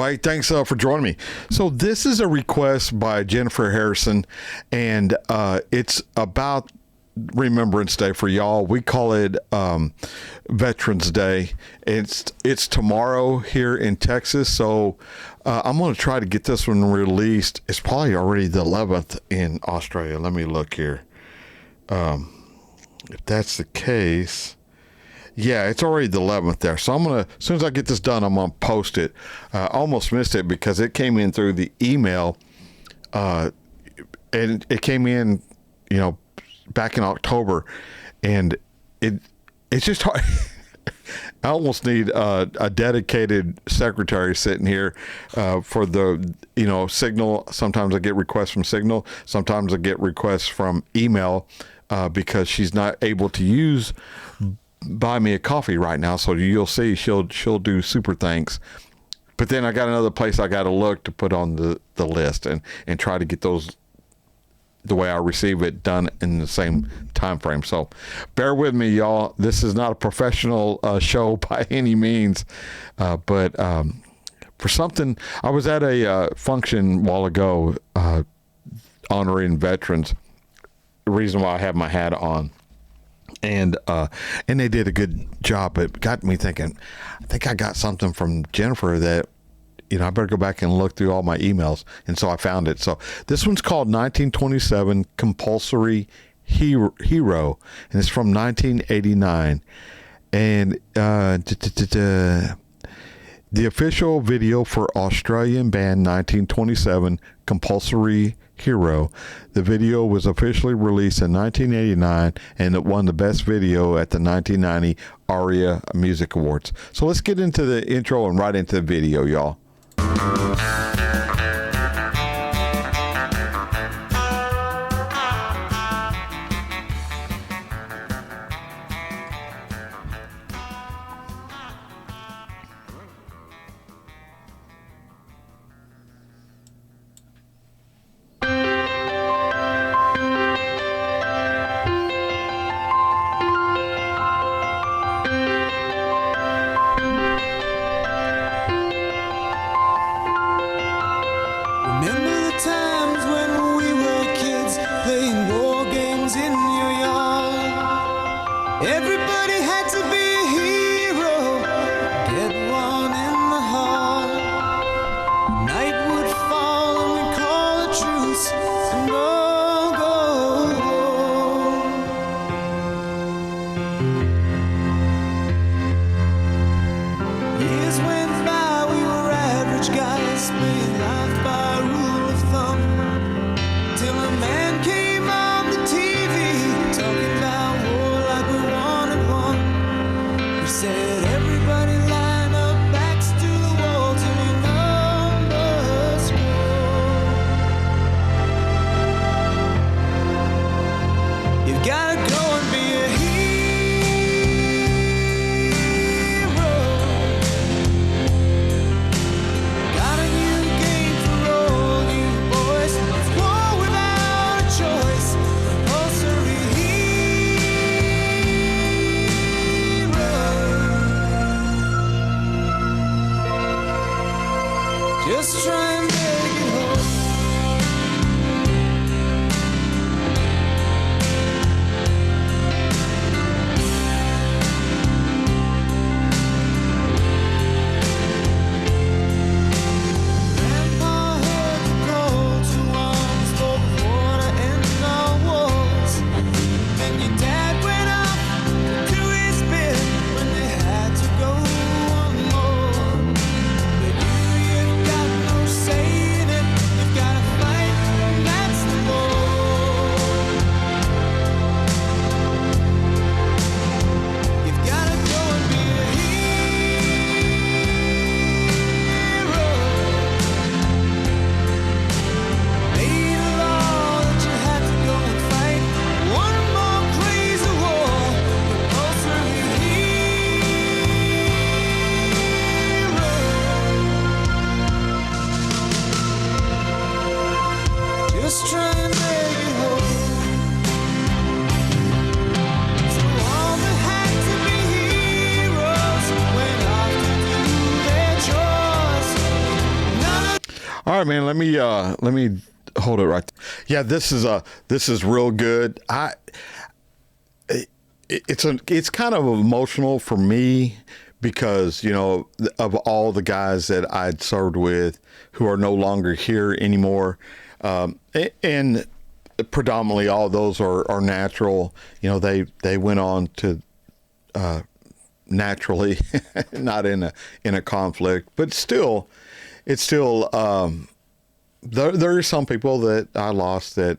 Right, thanks for joining me. So this is a request by Jennifer Harrison, and it's about Remembrance Day for y'all. We call it Veterans Day. It's tomorrow here in Texas, so I'm going to try to get this one released. It's probably already the 11th in Australia. Let me look here. If that's the case... Yeah, it's already the 11th there. So I'm going to, as soon as I get this done, I'm going to post it. I almost missed it because it came in through the email. And it came in, back in October. And it's just hard. I almost need a dedicated secretary sitting here for the, Signal. Sometimes I get requests from Signal. Sometimes I get requests from email because she's not able to use Buy Me a Coffee right now, so you'll see she'll do super thanks. But then I got another place I got to look to put on the list and try to get those the way I receive it done in the same time frame. So bear with me, y'all. This is not a professional show by any means, but for something, I was at a function a while ago honoring veterans. The reason why I have my hat on. And they did a good job. It got me thinking, I think I got something from Jennifer that, I better go back and look through all my emails. And so I found it. So this one's called 1927 Compulsory Hero. And it's from 1989. And the official video for Australian band 1927 Compulsory Hero. The video was officially released in 1989 and it won the best video at the 1990 ARIA Music Awards. So let's get into the intro and right into the video, y'all. Just try and make it home. Grandpa heard the call to arms, spoke water in our walls. Then your dad went up to his bed when they had to go on more. But you've got no say in it. All right, man. Let me hold it right there. Yeah, this is real good. It's kind of emotional for me because, of all the guys that I'd served with who are no longer here anymore. And predominantly all those are natural. They went on to naturally, not in a conflict, but still, it's still, there are some people that I lost that,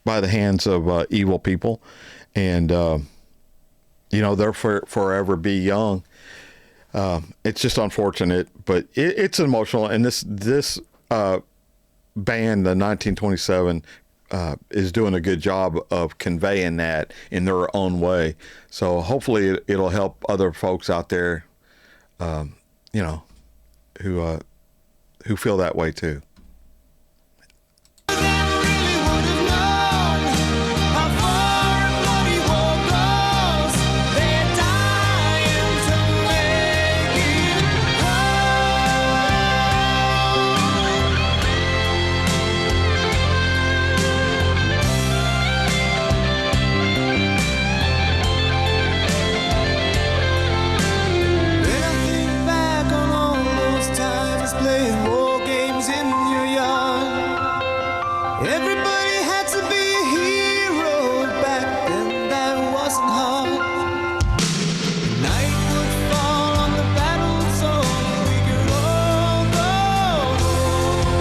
by the hands of evil people, and they'll forever be young. It's just unfortunate, but it's emotional. And this band, the 1927, is doing a good job of conveying that in their own way. So hopefully it'll help other folks out there, who feel that way too. Playing war games in your yard. Everybody had to be a hero back then, that wasn't hard. Night would fall on the battle zone, we could all go home.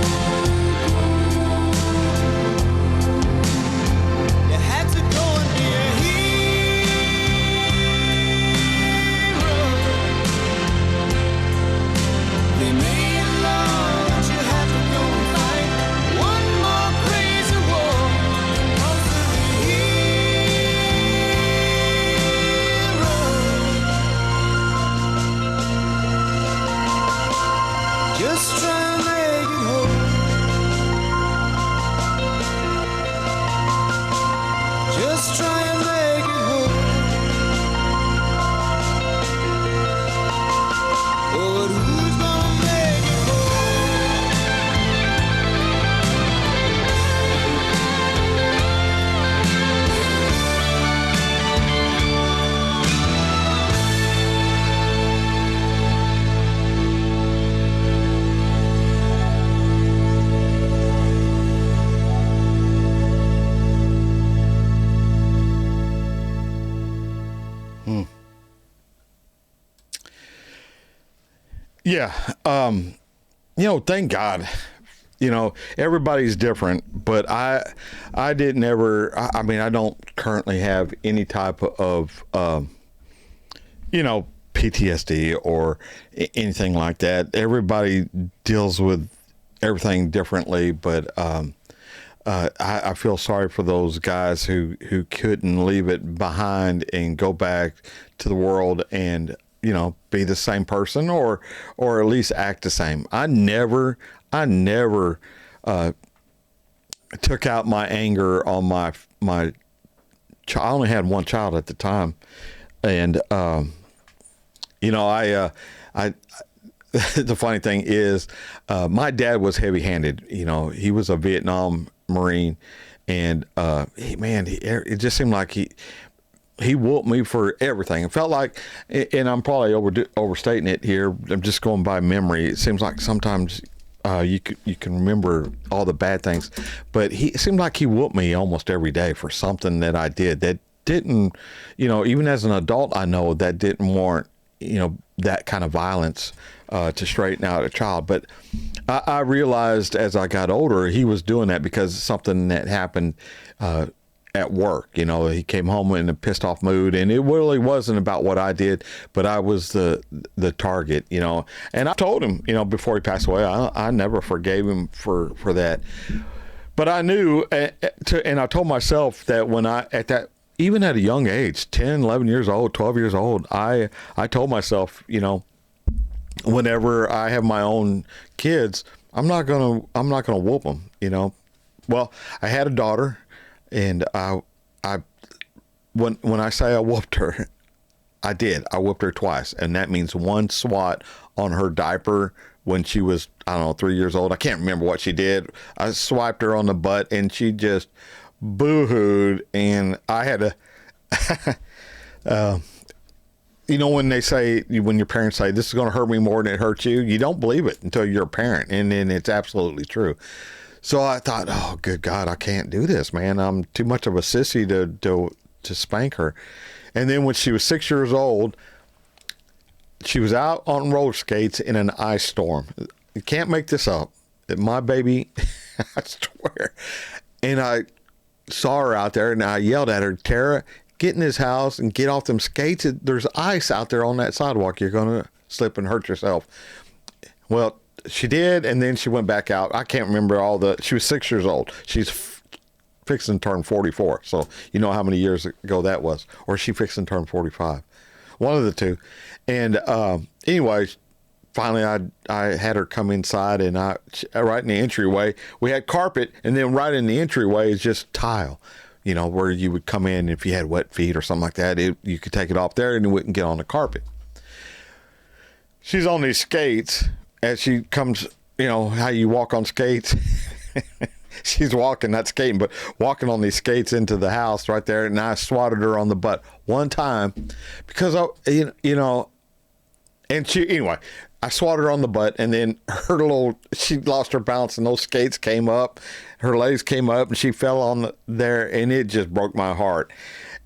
You had to go and be a hero. They made just try and make it home. Just try and make it home. Oh, but who's gonna make it Yeah. Thank God, everybody's different, but I didn't ever, I mean, I don't currently have any type of, PTSD or anything like that. Everybody deals with everything differently, but, I feel sorry for those guys who couldn't leave it behind and go back to the world and, be the same person or at least act the same. I never took out my anger on my child. I only had one child at the time. And, I the funny thing is, my dad was heavy handed, he was a Vietnam Marine, and, it just seemed like he whooped me for everything. It felt like, and I'm probably overstating it here, I'm just going by memory. It seems like sometimes you can remember all the bad things, but it seemed like he whooped me almost every day for something that I did that didn't, even as an adult, I know that didn't warrant, that kind of violence to straighten out a child. But I realized as I got older, he was doing that because something that happened at work. He came home in a pissed off mood, and it really wasn't about what I did, but I was the target, and I told him, before he passed away, I never forgave him for that. But I knew, and I told myself that when even at a young age, 10, 11 years old, 12 years old, I told myself, whenever I have my own kids, I'm not going to whoop them, Well, I had a daughter, and when I say I whooped her, I did. I whooped her twice, and that means one swat on her diaper when she was, I don't know, 3 years old. I can't remember what she did. I swiped her on the butt and she just boo-hooed, and I had to, when they say, when your parents say, this is going to hurt me more than it hurts you, you don't believe it until you're a parent, and then it's absolutely true. So I thought, oh, good God, I can't do this, man. I'm too much of a sissy to spank her. And then when she was 6 years old, she was out on roller skates in an ice storm. You can't make this up. My baby, I swear. And I saw her out there, and I yelled at her, Tara, get in this house and get off them skates. There's ice out there on that sidewalk. You're going to slip and hurt yourself. Well, she did, and then she went back out. I can't remember she was 6 years old. She's fixing to turn 44. So you know how many years ago that was. Or she fixing to turn 45. One of the two. And anyway, finally I had her come inside, and right in the entryway, we had carpet, and then right in the entryway is just tile, where you would come in if you had wet feet or something like that. You could take it off there and it wouldn't get on the carpet. She's on these skates as she comes, how you walk on skates. She's walking, not skating, but walking on these skates into the house right there. And I swatted her on the butt one time because, and I swatted her on the butt, and then she lost her balance, and those skates came up, her legs came up, and she fell on there, and it just broke my heart.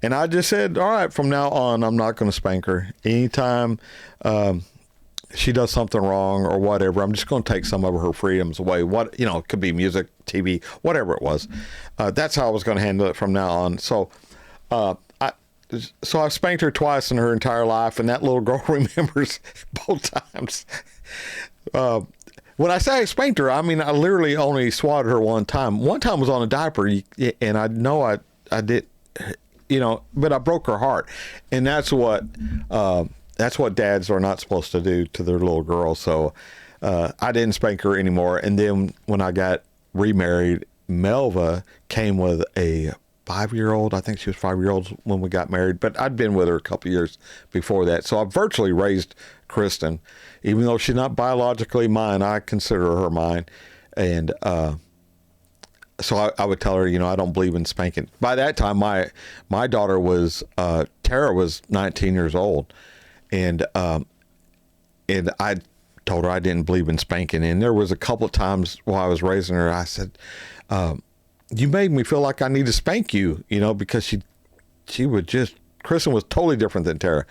And I just said, all right, from now on, I'm not going to spank her. Anytime she does something wrong or whatever, I'm just going to take some of her freedoms away. It could be music, TV, whatever it was. That's how I was going to handle it from now on. So I've spanked her twice in her entire life, and that little girl remembers both times. When I say I spanked her, I mean I literally only swatted her one time. One time was on a diaper, and I know I did, but I broke her heart, and that's what dads are not supposed to do to their little girls. So I didn't spank her anymore. And then when I got remarried, Melva came with a 5-year-old. I think she was 5-year-old when we got married, but I'd been with her a couple of years before that. So I virtually raised Kristen, even though she's not biologically mine. I consider her mine. And so I would tell her, I don't believe in spanking. By that time, my daughter was, Tara was 19 years old. And I told her I didn't believe in spanking. And there was a couple of times while I was raising her, I said, you made me feel like I need to spank you, because she would just, Kristen was totally different than Tara.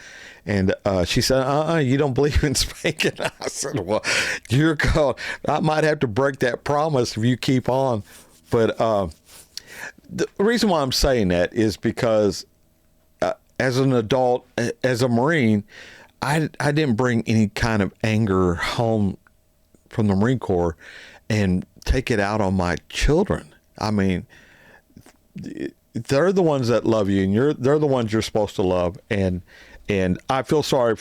And she said, you don't believe in spanking? I said, well, I might have to break that promise if you keep on. But the reason why I'm saying that is because as an adult, as a Marine, I didn't bring any kind of anger home from the Marine Corps and take it out on my children. I mean, they're the ones that love you, and they're the ones you're supposed to love. And I feel sorry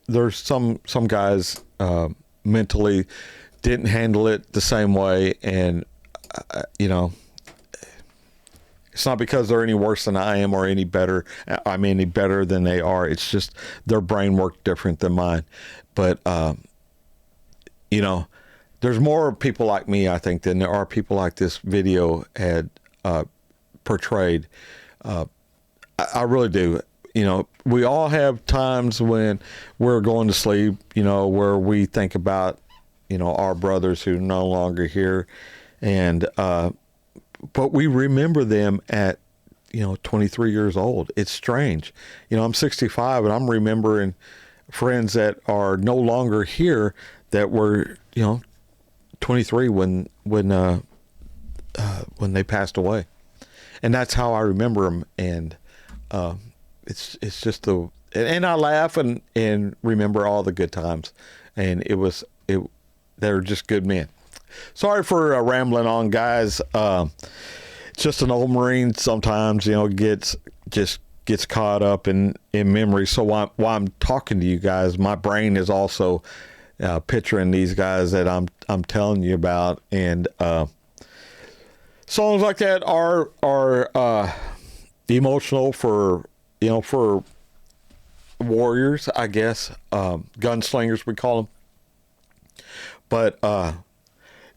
there's some guys mentally didn't handle it the same way, and it's not because they're any worse than I am or any better. Any better than they are. It's just their brain worked different than mine. But there's more people like me, I think, than there are people like this video had portrayed. I really do. We all have times when we're going to sleep, where we think about, our brothers who are no longer here. And, but we remember them at, 23 years old. It's strange. I'm 65, and I'm remembering friends that are no longer here that were, 23 when they passed away. And that's how I remember them. And it's just and I laugh and remember all the good times. And they're just good men. Sorry for rambling on, guys. Just an old Marine sometimes, gets caught up in memory. So while I'm talking to you guys, my brain is also picturing these guys that I'm telling you about. And songs like that are emotional for warriors, I guess, gunslingers we call them. But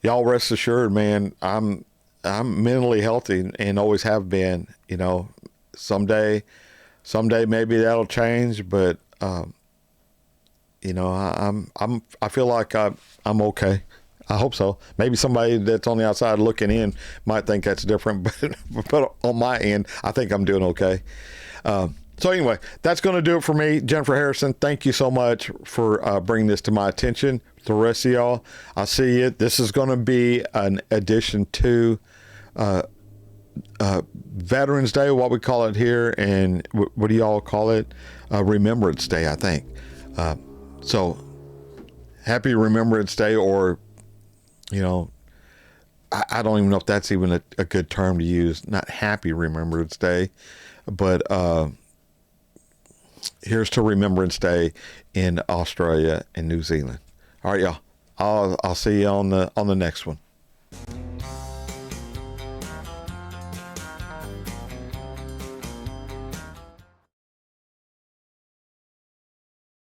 y'all rest assured, man, I'm mentally healthy and always have been. You know, someday maybe that'll change, but you know, I feel like I'm okay. I hope so. Maybe somebody that's on the outside looking in might think that's different, but on my end, I think I'm doing okay. So anyway, that's going to do it for me. Jennifer Harrison, thank you so much for bringing this to my attention. The rest of y'all, I'll see you. This is going to be an addition to Veterans Day, what we call it here, and what do y'all call it? Remembrance Day, I think. So happy Remembrance Day, or, you know, I don't even know if that's even a good term to use. Not happy Remembrance Day, but here's to Remembrance Day in Australia and New Zealand. All right, y'all. I'll see you on the next one.